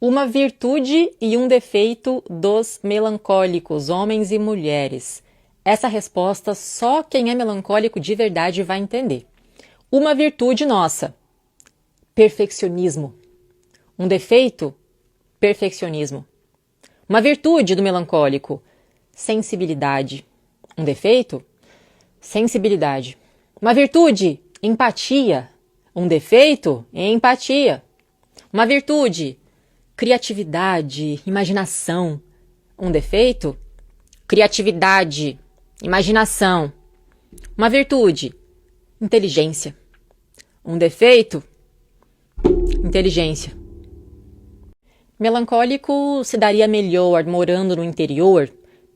Uma virtude e um defeito dos melancólicos, homens e mulheres. Essa resposta só quem é melancólico de verdade vai entender. Uma virtude nossa, perfeccionismo. Um defeito, perfeccionismo. Uma virtude do melancólico, sensibilidade. Um defeito, sensibilidade. Uma virtude, empatia. Um defeito, empatia. Uma virtude, criatividade, imaginação. Um defeito, criatividade, imaginação. Uma virtude, inteligência. Um defeito, inteligência. Melancólico se daria melhor morando no interior,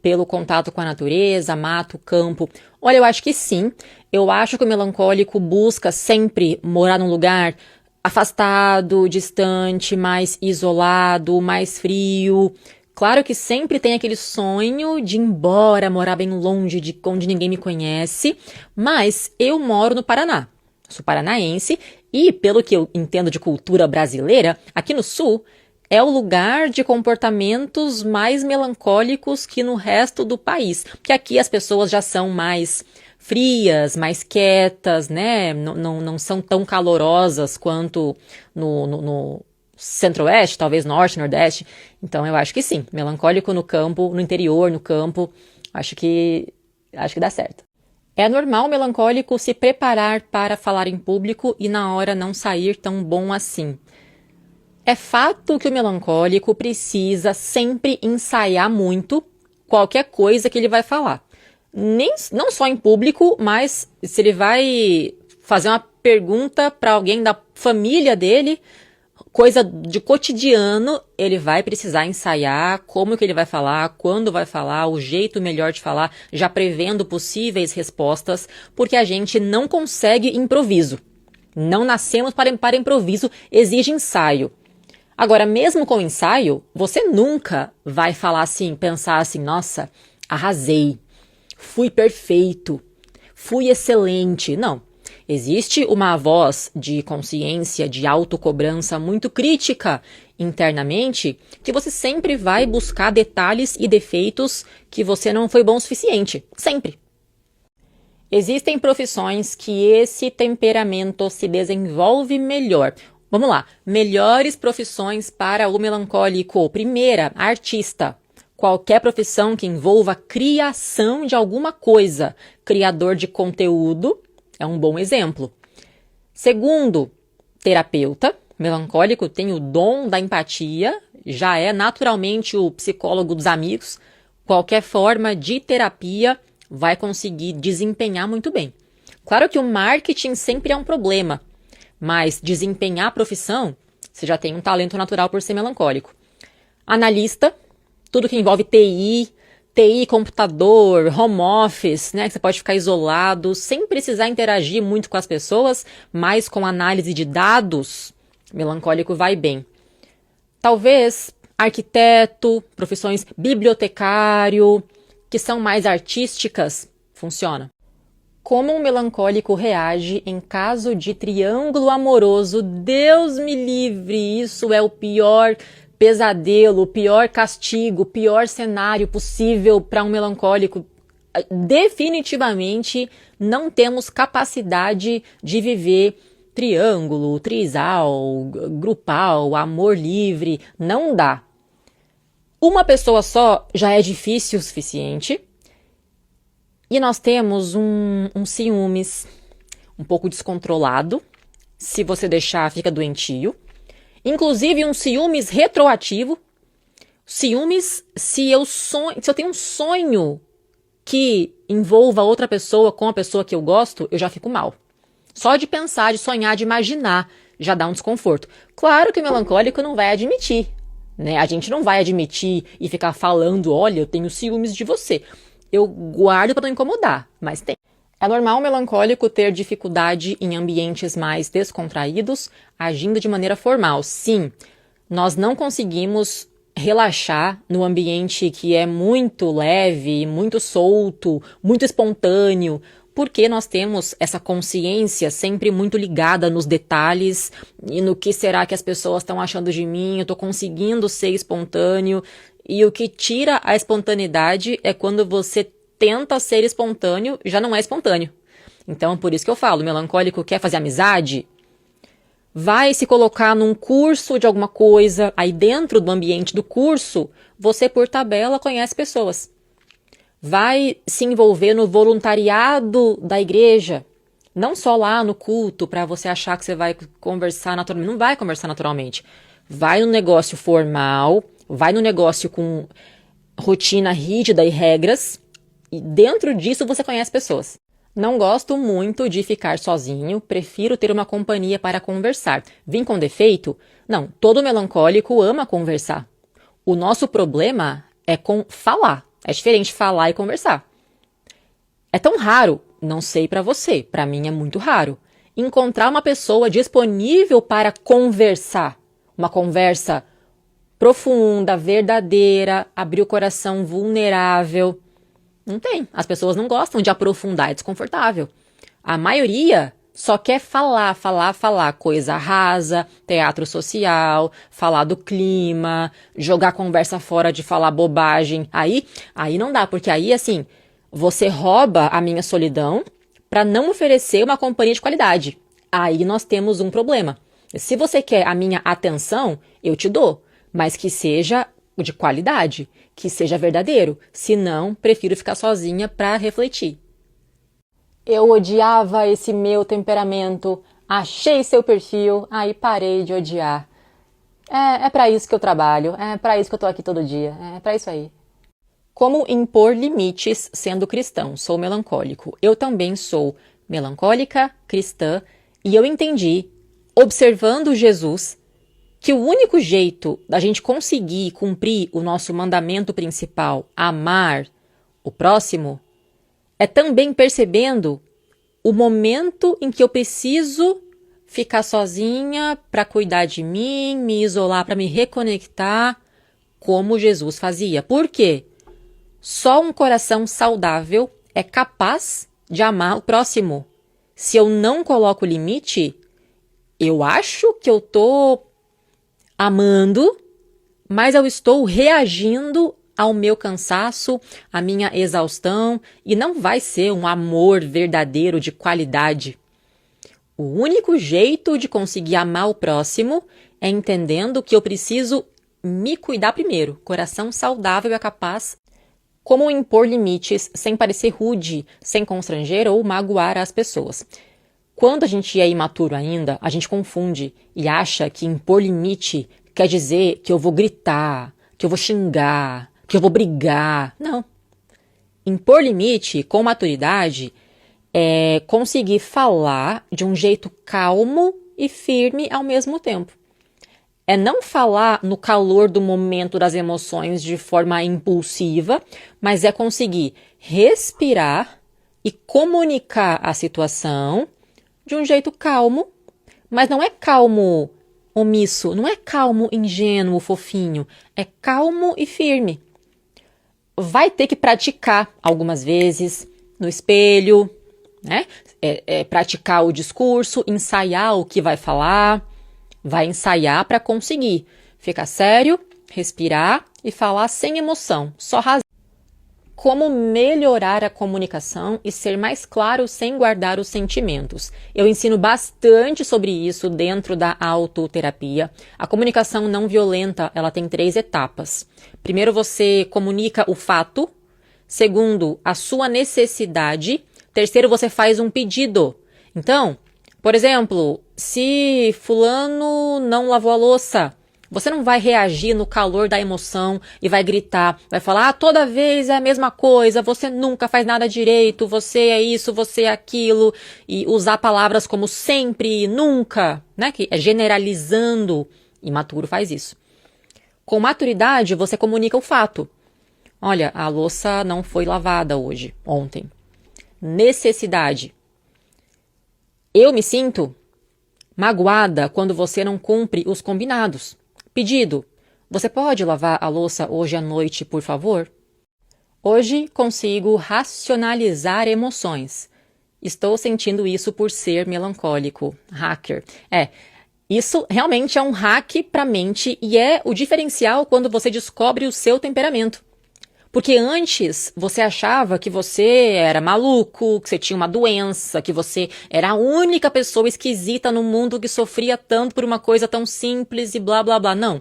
pelo contato com a natureza, mato, campo. Olha, eu acho que sim. Eu acho que o melancólico busca sempre morar num lugar afastado, distante, mais isolado, mais frio. Claro que sempre tem aquele sonho de ir embora, morar bem longe de onde ninguém me conhece, mas eu moro no Paraná. Sou paranaense e, pelo que eu entendo de cultura brasileira, aqui no Sul é o lugar de comportamentos mais melancólicos que no resto do país. Porque aqui as pessoas já são mais frias, mais quietas, né? Não são tão calorosas quanto no centro-oeste, talvez norte, nordeste. Então eu acho que sim, melancólico no campo, no interior, no campo, acho que dá certo. É normal o melancólico se preparar para falar em público e na hora não sair tão bom assim. É fato que o melancólico precisa sempre ensaiar muito qualquer coisa que ele vai falar. Não só em público, mas se ele vai fazer uma pergunta para alguém da família dele, coisa de cotidiano, ele vai precisar ensaiar como que ele vai falar, quando vai falar, o jeito melhor de falar, já prevendo possíveis respostas, porque a gente não consegue improviso. Não nascemos para improviso, exige ensaio. Agora, mesmo com ensaio, você nunca vai falar assim, pensar assim, nossa, arrasei, fui perfeito, fui excelente. Não. Existe uma voz de consciência, de autocobrança muito crítica internamente, que você sempre vai buscar detalhes e defeitos que você não foi bom o suficiente. Sempre. Existem profissões que esse temperamento se desenvolve melhor. Vamos lá. Melhores profissões para o melancólico. Primeira, artista. Qualquer profissão que envolva criação de alguma coisa. Criador de conteúdo é um bom exemplo. Segundo, terapeuta. Melancólico tem o dom da empatia. Já é naturalmente o psicólogo dos amigos. Qualquer forma de terapia vai conseguir desempenhar muito bem. Claro que o marketing sempre é um problema. Mas desempenhar a profissão, você já tem um talento natural por ser melancólico. Analista, tudo que envolve TI, computador, home office, né? Que você pode ficar isolado, sem precisar interagir muito com as pessoas, mas com análise de dados, melancólico vai bem. Talvez arquiteto, profissões bibliotecário, que são mais artísticas, funciona. Como um melancólico reage em caso de triângulo amoroso? Deus me livre, isso é o pior pesadelo, o pior castigo, o pior cenário possível para um melancólico. Definitivamente não temos capacidade de viver triângulo, trisal, grupal, amor livre, não dá. Uma pessoa só já é difícil o suficiente. E nós temos um ciúmes um pouco descontrolado. Se você deixar, fica doentio. Inclusive um ciúmes retroativo. Ciúmes se eu tenho um sonho que envolva outra pessoa com a pessoa que eu gosto, eu já fico mal. Só de pensar, de sonhar, de imaginar, já dá um desconforto. Claro que o melancólico não vai admitir, né? A gente não vai admitir e ficar falando, olha, eu tenho ciúmes de você. Eu guardo para não incomodar, mas tem. É normal o melancólico ter dificuldade em ambientes mais descontraídos, agindo de maneira formal. Sim, nós não conseguimos relaxar no ambiente que é muito leve, muito solto, muito espontâneo, porque nós temos essa consciência sempre muito ligada nos detalhes e no que será que as pessoas estão achando de mim, eu estou conseguindo ser espontâneo. E o que tira a espontaneidade é quando você tenta ser espontâneo e já não é espontâneo. Então, por isso que eu falo, o melancólico quer fazer amizade, vai se colocar num curso de alguma coisa, aí dentro do ambiente do curso, você por tabela conhece pessoas. Vai se envolver no voluntariado da igreja, não só lá no culto para você achar que você vai conversar naturalmente, não vai conversar naturalmente. Vai no negócio formal, vai no negócio com rotina rígida e regras, e dentro disso você conhece pessoas. Não gosto muito de ficar sozinho, prefiro ter uma companhia para conversar. Vim com defeito? Não, todo melancólico ama conversar. O nosso problema é com falar. É diferente falar e conversar. É tão raro, não sei pra você, pra mim é muito raro, encontrar uma pessoa disponível para conversar. Uma conversa profunda, verdadeira, abrir o coração vulnerável. Não tem. As pessoas não gostam de aprofundar, é desconfortável. A maioria só quer falar, coisa rasa, teatro social, falar do clima, jogar conversa fora de falar bobagem. Aí não dá, porque aí, assim, você rouba a minha solidão para não oferecer uma companhia de qualidade. Aí nós temos um problema. Se você quer a minha atenção, eu te dou, mas que seja de qualidade, que seja verdadeiro. Se não, prefiro ficar sozinha para refletir. Eu odiava esse meu temperamento, achei seu perfil, aí parei de odiar. É pra isso que eu trabalho, é pra isso que eu tô aqui todo dia, é pra isso aí. Como impor limites sendo cristão? Sou melancólico. Eu também sou melancólica, cristã, e eu entendi, observando Jesus, que o único jeito da gente conseguir cumprir o nosso mandamento principal, amar o próximo, é também percebendo o momento em que eu preciso ficar sozinha para cuidar de mim, me isolar, para me reconectar, como Jesus fazia. Por quê? Só um coração saudável é capaz de amar o próximo. Se eu não coloco limite, eu acho que eu tô amando, mas eu estou reagindo ao meu cansaço, à minha exaustão, e não vai ser um amor verdadeiro de qualidade. O único jeito de conseguir amar o próximo é entendendo que eu preciso me cuidar primeiro. Coração saudável é capaz. Como impor limites sem parecer rude, sem constranger ou magoar as pessoas. Quando a gente é imaturo ainda, a gente confunde e acha que impor limite quer dizer que eu vou gritar, que eu vou xingar, que eu vou brigar. Não. Impor limite com maturidade é conseguir falar de um jeito calmo e firme ao mesmo tempo. É não falar no calor do momento das emoções de forma impulsiva, mas é conseguir respirar e comunicar a situação de um jeito calmo, mas não é calmo omisso, não é calmo ingênuo, fofinho, é calmo e firme. Vai ter que praticar algumas vezes no espelho, né? Praticar o discurso, ensaiar o que vai falar, vai ensaiar para conseguir ficar sério, respirar e falar sem emoção, só razão. Como melhorar a comunicação e ser mais claro sem guardar os sentimentos. Eu ensino bastante sobre isso dentro da autoterapia. A comunicação não violenta, ela tem 3 etapas. Primeiro, você comunica o fato. Segundo, a sua necessidade. Terceiro, você faz um pedido. Então, por exemplo, se fulano não lavou a louça, você não vai reagir no calor da emoção e vai gritar, vai falar, toda vez é a mesma coisa, você nunca faz nada direito, você é isso, você é aquilo, e usar palavras como sempre, nunca, né, que é generalizando, imaturo faz isso. Com maturidade, você comunica o fato. Olha, a louça não foi lavada hoje, ontem. Necessidade. Eu me sinto magoada quando você não cumpre os combinados. Pedido. Você pode lavar a louça hoje à noite, por favor? Hoje consigo racionalizar emoções. Estou sentindo isso por ser melancólico. Hacker. Isso realmente é um hack para a mente e é o diferencial quando você descobre o seu temperamento. Porque antes você achava que você era maluco, que você tinha uma doença, que você era a única pessoa esquisita no mundo que sofria tanto por uma coisa tão simples e blá blá blá. Não.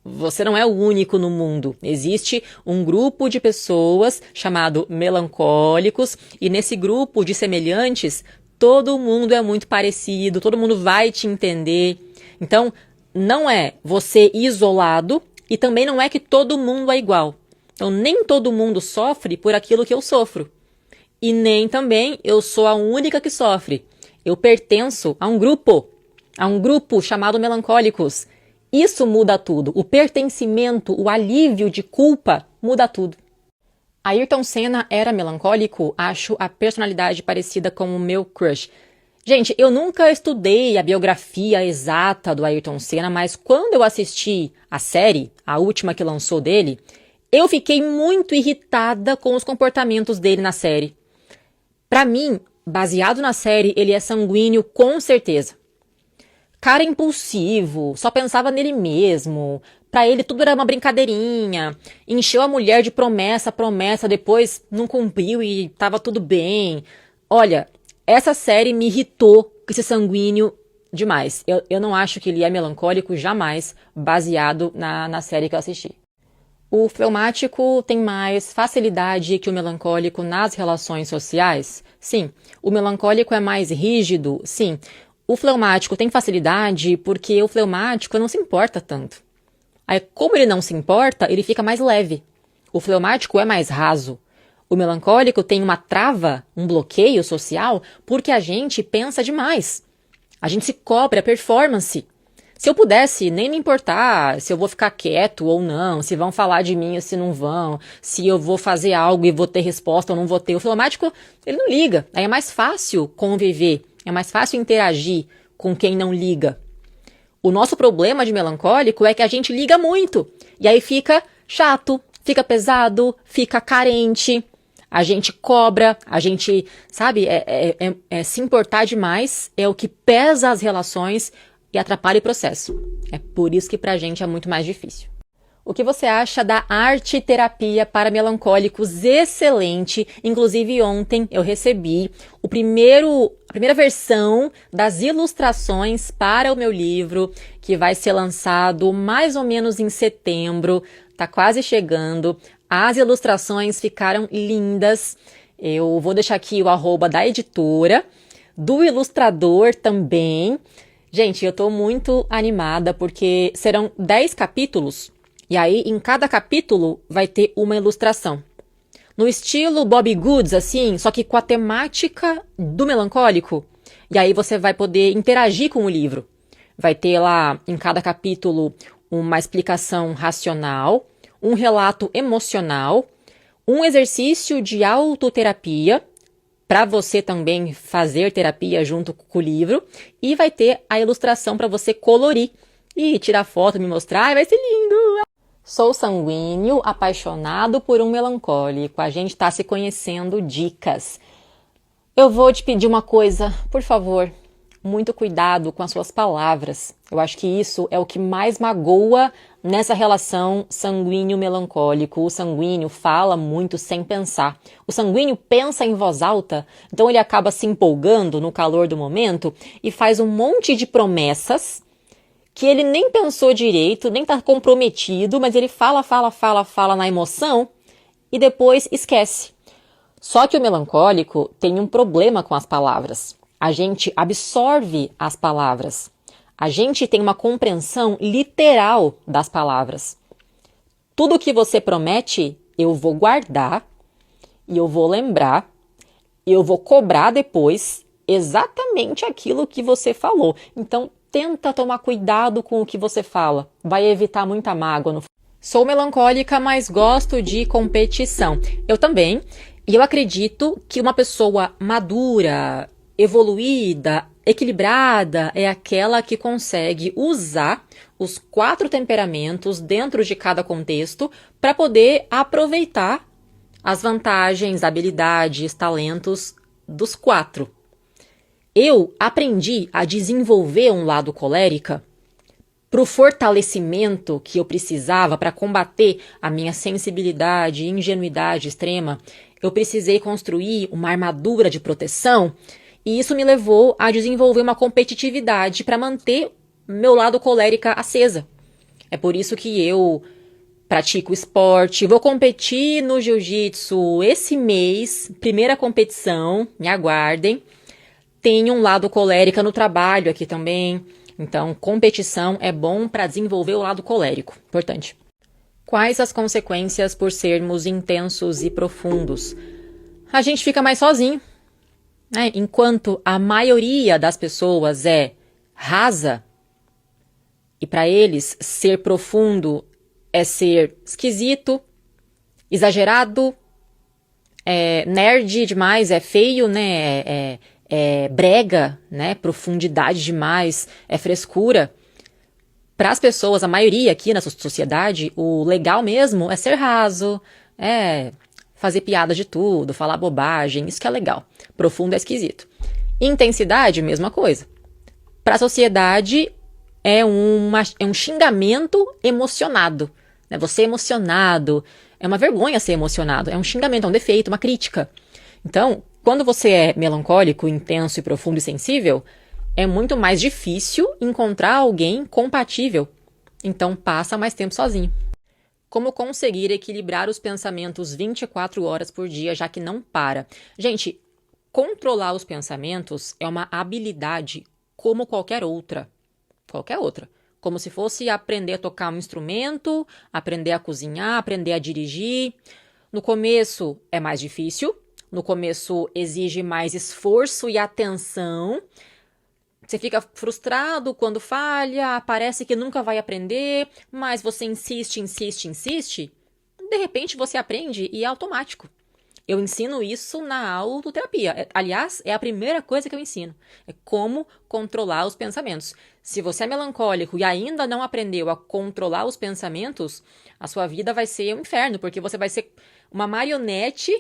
Você não é o único no mundo. Existe um grupo de pessoas chamado melancólicos e nesse grupo de semelhantes, todo mundo é muito parecido, todo mundo vai te entender. Então, não é você isolado e também não é que todo mundo é igual. Então, nem todo mundo sofre por aquilo que eu sofro. E nem também eu sou a única que sofre. Eu pertenço a um grupo chamado melancólicos. Isso muda tudo. O pertencimento, o alívio de culpa muda tudo. Ayrton Senna era melancólico? Acho a personalidade parecida com o meu crush. Gente, eu nunca estudei a biografia exata do Ayrton Senna, mas quando eu assisti a série, a última que lançou dele, eu fiquei muito irritada com os comportamentos dele na série. Pra mim, baseado na série, ele é sanguíneo com certeza. Cara impulsivo, só pensava nele mesmo. Pra ele tudo era uma brincadeirinha. Encheu a mulher de promessa, depois não cumpriu e tava tudo bem. Olha, essa série me irritou com esse sanguíneo demais. Eu não acho que ele é melancólico jamais, baseado na série que eu assisti. O fleumático tem mais facilidade que o melancólico nas relações sociais? Sim. O melancólico é mais rígido? Sim. O fleumático tem facilidade porque o fleumático não se importa tanto. Aí, como ele não se importa, ele fica mais leve. O fleumático é mais raso. O melancólico tem uma trava, um bloqueio social, porque a gente pensa demais. A gente se cobra a performance. Se eu pudesse nem me importar se eu vou ficar quieto ou não, se vão falar de mim ou se não vão, se eu vou fazer algo e vou ter resposta ou não vou ter. O fleumático, ele não liga. Aí é mais fácil conviver, é mais fácil interagir com quem não liga. O nosso problema de melancólico é que a gente liga muito. E aí fica chato, fica pesado, fica carente. A gente cobra, a gente, sabe, se importar demais é o que pesa as relações e atrapalha o processo. É por isso que pra gente é muito mais difícil. O que você acha da arte terapia para melancólicos? Excelente! Inclusive ontem eu recebi a primeira versão das ilustrações para o meu livro, que vai ser lançado mais ou menos em setembro. Tá quase chegando. As ilustrações ficaram lindas. Eu vou deixar aqui o @ da editora, do ilustrador também. Gente, eu tô muito animada porque serão 10 capítulos e aí em cada capítulo vai ter uma ilustração. No estilo Bobbie Goods, assim, só que com a temática do melancólico. E aí você vai poder interagir com o livro. Vai ter lá em cada capítulo uma explicação racional, um relato emocional, um exercício de autoterapia, para você também fazer terapia junto com o livro, e vai ter a ilustração para você colorir e tirar foto, me mostrar, ai, vai ser lindo! Sou sanguíneo, apaixonado por um melancólico, a gente está se conhecendo, dicas. Eu vou te pedir uma coisa, por favor, muito cuidado com as suas palavras. Eu acho que isso é o que mais magoa nessa relação sanguíneo-melancólico. O sanguíneo fala muito sem pensar. O sanguíneo pensa em voz alta, então ele acaba se empolgando no calor do momento e faz um monte de promessas que ele nem pensou direito, nem está comprometido, mas ele fala na emoção e depois esquece. Só que o melancólico tem um problema com as palavras. A gente absorve as palavras. A gente tem uma compreensão literal das palavras. Tudo que você promete, eu vou guardar, e eu vou lembrar, e eu vou cobrar depois exatamente aquilo que você falou. Então, tenta tomar cuidado com o que você fala. Vai evitar muita mágoa no futuro. Sou melancólica, mas gosto de competição. Eu também. E eu acredito que uma pessoa madura, evoluída, equilibrada é aquela que consegue usar os 4 temperamentos dentro de cada contexto para poder aproveitar as vantagens, habilidades, talentos dos 4. Eu aprendi a desenvolver um lado colérica para o fortalecimento que eu precisava para combater a minha sensibilidade e ingenuidade extrema. Eu precisei construir uma armadura de proteção e isso me levou a desenvolver uma competitividade para manter meu lado colérica acesa. É por isso que eu pratico esporte, vou competir no jiu-jitsu esse mês, primeira competição, me aguardem. Tenho um lado colérica no trabalho aqui também. Então, competição é bom para desenvolver o lado colérico. Importante. Quais as consequências por sermos intensos e profundos? A gente fica mais sozinho, né? Enquanto a maioria das pessoas é rasa, e para eles ser profundo é ser esquisito, exagerado, nerd demais, é feio, né? É brega, né? Profundidade demais, é frescura. Para as pessoas, a maioria aqui na sociedade, o legal mesmo é ser raso, é fazer piada de tudo, falar bobagem, isso que é legal. Profundo é esquisito. Intensidade, mesma coisa. Para a sociedade, é um xingamento emocionado. Né? Você é emocionado, é uma vergonha ser emocionado, é um xingamento, é um defeito, uma crítica. Então, quando você é melancólico, intenso e profundo e sensível, é muito mais difícil encontrar alguém compatível. Então, passa mais tempo sozinho. Como conseguir equilibrar os pensamentos 24 horas por dia, já que não para? Gente, controlar os pensamentos é uma habilidade como qualquer outra. Qualquer outra. Como se fosse aprender a tocar um instrumento, aprender a cozinhar, aprender a dirigir. No começo é mais difícil. No começo exige mais esforço e atenção. Você fica frustrado quando falha, parece que nunca vai aprender, mas você insiste. De repente você aprende e é automático. Eu ensino isso na autoterapia. Aliás, é a primeira coisa que eu ensino. É como controlar os pensamentos. Se você é melancólico e ainda não aprendeu a controlar os pensamentos, a sua vida vai ser um inferno, porque você vai ser uma marionete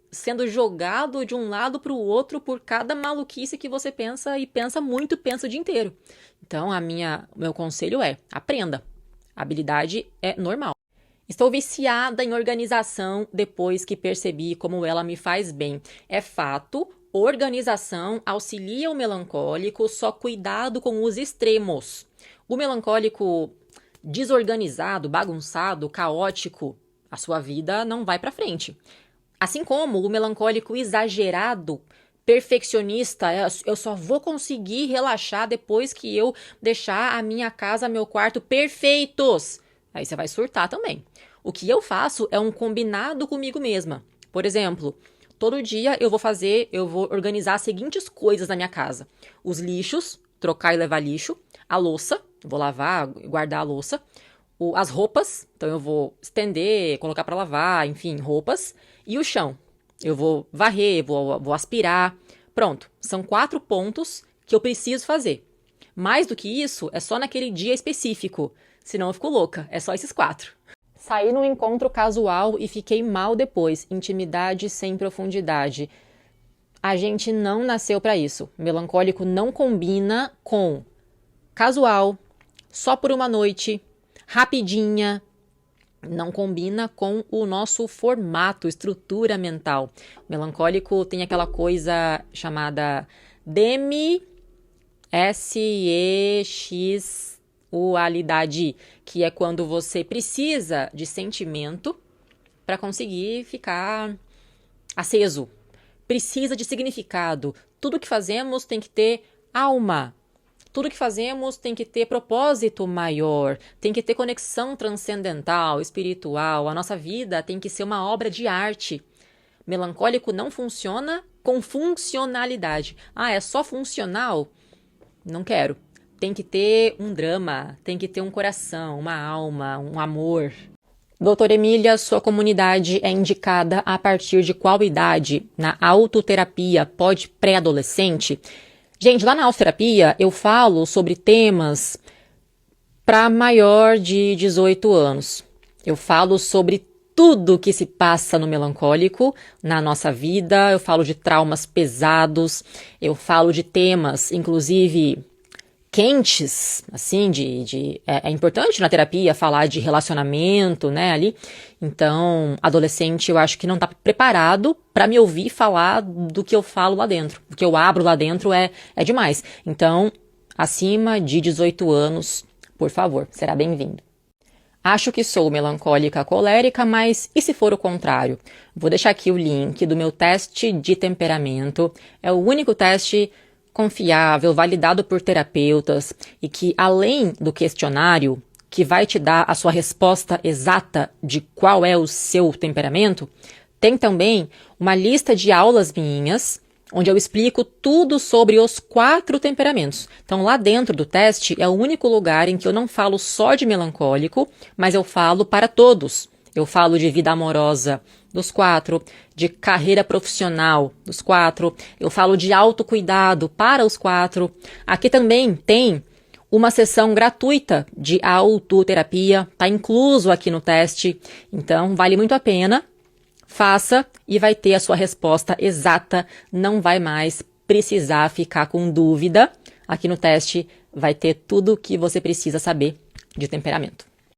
sendo jogado de um lado para o outro por cada maluquice que você pensa e pensa muito, pensa o dia inteiro. Então, meu conselho é, aprenda. A habilidade é normal. Estou viciada em organização depois que percebi como ela me faz bem. É fato, organização auxilia o melancólico, só cuidado com os extremos. O melancólico desorganizado, bagunçado, caótico, a sua vida não vai para frente. Assim como o melancólico exagerado, perfeccionista, eu só vou conseguir relaxar depois que eu deixar a minha casa, meu quarto perfeitos. Aí você vai surtar também. O que eu faço é um combinado comigo mesma. Por exemplo, todo dia eu vou organizar as seguintes coisas na minha casa. Os lixos, trocar e levar lixo. A louça, vou lavar, guardar a louça. As roupas, então eu vou estender, colocar para lavar, enfim, roupas. E o chão, eu vou varrer, vou aspirar. Pronto, são 4 pontos que eu preciso fazer. Mais do que isso, é só naquele dia específico. Senão eu fico louca, é só esses 4. Saí num encontro casual e fiquei mal depois. Intimidade sem profundidade. A gente não nasceu para isso. Melancólico não combina com casual, só por uma noite, rapidinha. Não combina com o nosso formato, estrutura mental. O melancólico tem aquela coisa chamada sexualidade, que é quando você precisa de sentimento para conseguir ficar aceso. Precisa de significado. Tudo que fazemos tem que ter alma. Tudo que fazemos tem que ter propósito maior, tem que ter conexão transcendental, espiritual. A nossa vida tem que ser uma obra de arte. Melancólico não funciona com funcionalidade. Ah, é só funcional? Não quero. Tem que ter um drama, tem que ter um coração, uma alma, um amor. Doutora Emília, sua comunidade é indicada a partir de qual idade? Na autoterapia, pode pré-adolescente? Gente, lá na autoterapia eu falo sobre temas para maior de 18 anos. Eu falo sobre tudo que se passa no melancólico, na nossa vida. Eu falo de traumas pesados, eu falo de temas, inclusive quentes, assim, é importante na terapia falar de relacionamento, né, ali. Então, adolescente, eu acho que não tá preparado para me ouvir falar do que eu falo lá dentro. O que eu abro lá dentro é demais. Então, acima de 18 anos, por favor, será bem-vindo. Acho que sou melancólica colérica, mas e se for o contrário? Vou deixar aqui o link do meu teste de temperamento. É o único teste confiável, validado por terapeutas e que, além do questionário, que vai te dar a sua resposta exata de qual é o seu temperamento, tem também uma lista de aulas minhas, onde eu explico tudo sobre os 4 temperamentos. Então, lá dentro do teste é o único lugar em que eu não falo só de melancólico, mas eu falo para todos. Eu falo de vida amorosa dos 4, de carreira profissional dos 4, eu falo de autocuidado para os 4. Aqui também tem uma sessão gratuita de autoterapia, tá incluso aqui no teste, então vale muito a pena. Faça e vai ter a sua resposta exata, não vai mais precisar ficar com dúvida. Aqui no teste vai ter tudo o que você precisa saber de temperamento.